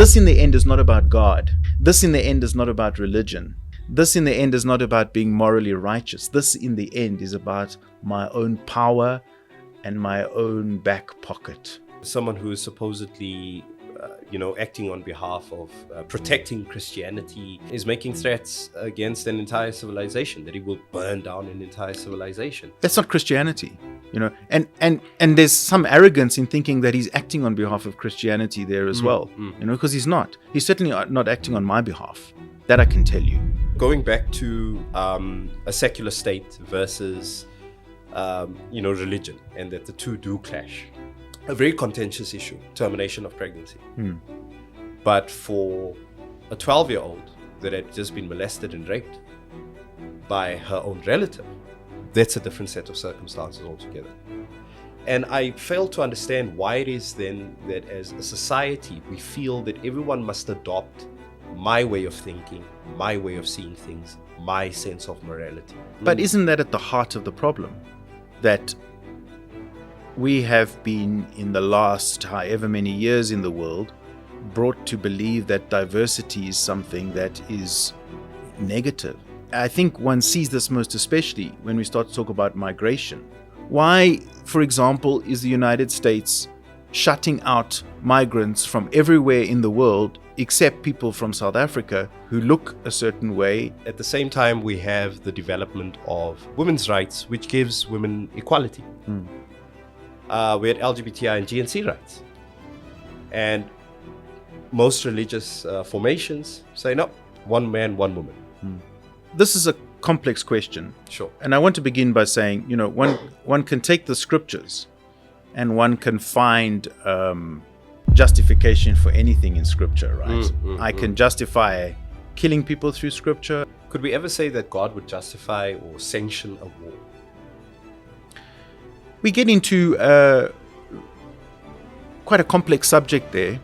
This in the end is not about God. This in the end is not about religion. This in the end is not about being morally righteous. This in the end is about my own power and my own back pocket. Someone who is supposedly acting on behalf of protecting Christianity is making threats against an entire civilization, that he will burn down an entire civilization. That's not Christianity, and there's some arrogance in thinking that he's acting on behalf of Christianity there as well, because he's not. He's certainly not acting on my behalf. That I can tell you. Going back to a secular state versus religion, and that the two do clash. A very contentious issue, termination of pregnancy. But for a 12-year-old that had just been molested and raped by her own relative, that's a different set of circumstances altogether. And I fail to understand why it is then that as a society we feel that everyone must adopt my way of thinking, my way of seeing things, my sense of morality. But isn't that at the heart of the problem? That we have been, in the last however many years in the world, brought to believe that diversity is something that is negative. I think one sees this most especially when we start to talk about migration. Why, for example, is the United States shutting out migrants from everywhere in the world except people from South Africa who look a certain way? At the same time, we have the development of women's rights, which gives women equality. We had LGBTI and GNC rights. And most religious formations say, no, one man, one woman. This is a complex question. Sure. And I want to begin by saying, one can take the scriptures and one can find justification for anything in scripture, right? I can justify killing people through scripture. Could we ever say that God would justify or sanction a war? We get into quite a complex subject there.